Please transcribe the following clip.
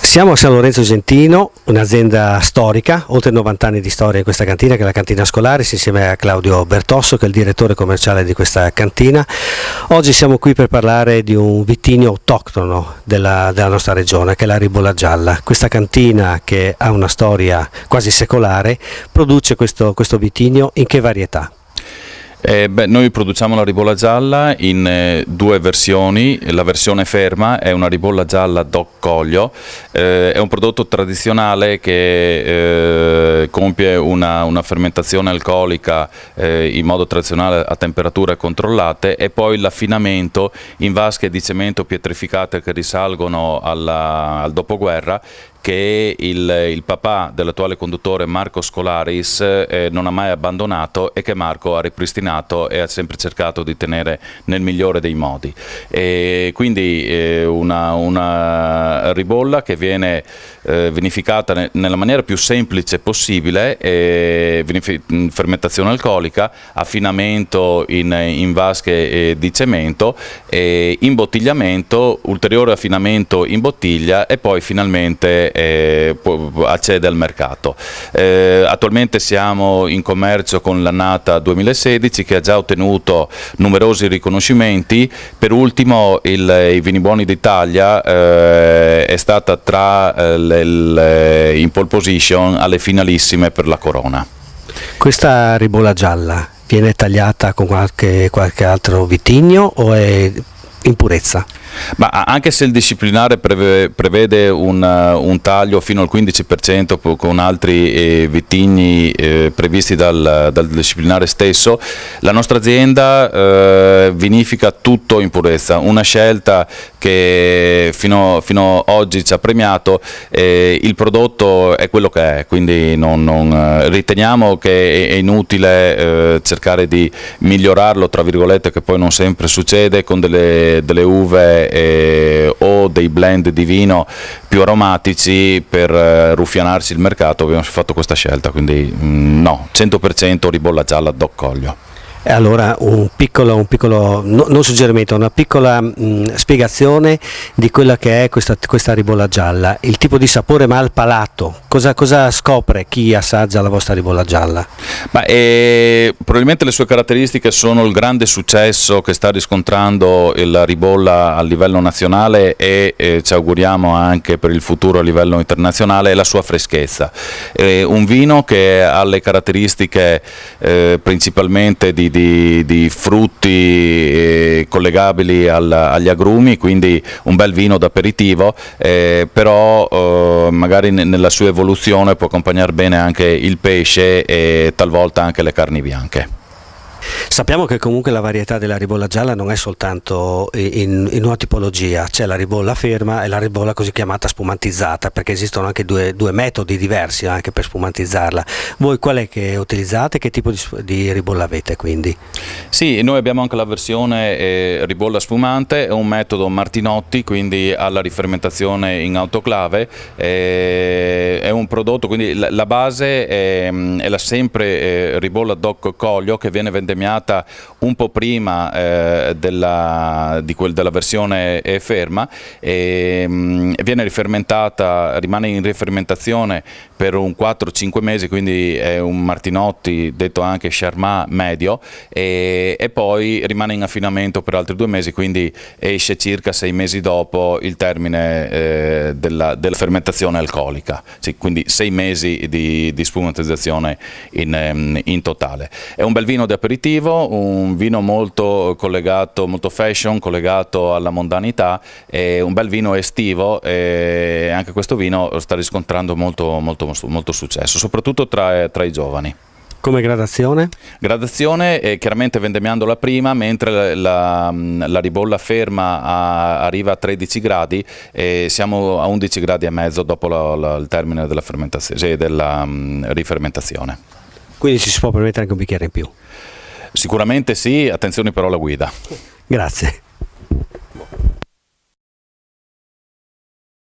Siamo a San Lorenzo Gentino, un'azienda storica, oltre 90 anni di storia in questa cantina, che è la cantina Scolaris, insieme a Claudio Bertosso, che è il direttore commerciale di questa cantina. Oggi siamo qui per parlare di un vitigno autoctono della nostra regione, che è la Ribolla Gialla. Questa cantina, che ha una storia quasi secolare, produce questo vitigno in che varietà? Noi produciamo la ribolla gialla in due versioni. La versione ferma è una ribolla gialla DOC Collio, è un prodotto tradizionale che compie una fermentazione alcolica in modo tradizionale a temperature controllate, e poi l'affinamento in vasche di cemento pietrificate che risalgono al dopoguerra, che il papà dell'attuale conduttore Marco Scolaris non ha mai abbandonato e che Marco ha ripristinato e ha sempre cercato di tenere nel migliore dei modi. E quindi una ribolla che viene vinificata nella maniera più semplice possibile, fermentazione alcolica, affinamento in vasche di cemento, imbottigliamento, ulteriore affinamento in bottiglia e poi finalmente accede al mercato. Attualmente siamo in commercio con l'annata 2016, che ha già ottenuto numerosi riconoscimenti. Per ultimo i Vini Buoni d'Italia è stata in pole position alle finalissime per la corona. Questa ribolla gialla viene tagliata con qualche altro vitigno o è in purezza? Ma anche se il disciplinare prevede un taglio fino al 15% con altri vitigni previsti dal disciplinare stesso, la nostra azienda vinifica tutto in purezza, una scelta che fino ad oggi ci ha premiato. Il prodotto è quello che è, quindi non riteniamo che è inutile cercare di migliorarlo, tra virgolette, che poi non sempre succede, con delle uve o dei blend di vino più aromatici per ruffianarsi il mercato. Abbiamo fatto questa scelta, quindi no, 100% ribolla gialla DOC Collio. E allora un piccolo non suggerimento, una piccola spiegazione di quella che è questa ribolla gialla, il tipo di sapore ma al palato, cosa scopre chi assaggia la vostra ribolla gialla? Probabilmente le sue caratteristiche sono il grande successo che sta riscontrando la ribolla a livello nazionale e ci auguriamo anche per il futuro a livello internazionale, e la sua freschezza. Un vino che ha le caratteristiche principalmente di frutti collegabili agli agrumi, quindi un bel vino d'aperitivo, però magari nella sua evoluzione può accompagnare bene anche il pesce e talvolta anche le carni bianche. Sappiamo che comunque la varietà della ribolla gialla non è soltanto in una tipologia, c'è la ribolla ferma e la ribolla così chiamata spumantizzata, perché esistono anche due metodi diversi anche per spumantizzarla. Voi qual è che utilizzate, che tipo di ribolla avete quindi? Sì, noi abbiamo anche la versione ribolla spumante, è un metodo Martinotti, quindi alla rifermentazione in autoclave, è un prodotto, quindi la base è la sempre ribolla DOC Collio, che viene vendemmiata un po' prima della versione ferma, e viene rifermentata, rimane in rifermentazione per un 4-5 mesi, quindi è un Martinotti detto anche Charmat medio, e poi rimane in affinamento per altri 2 mesi, quindi esce circa 6 mesi dopo il termine della fermentazione alcolica. Sì, quindi 6 mesi di spumatizzazione in totale. È un bel vino di aperitivo, un vino molto collegato, molto fashion, collegato alla mondanità, e un bel vino estivo, e anche questo vino sta riscontrando molto successo, soprattutto tra i giovani. Come gradazione? Gradazione, chiaramente vendemmiandola prima, mentre la ribolla ferma arriva a 13 gradi e siamo a 11 gradi e mezzo dopo il termine della fermentazione, della rifermentazione. Quindi ci si può permettere anche un bicchiere in più? Sicuramente sì, attenzione però alla guida. Grazie.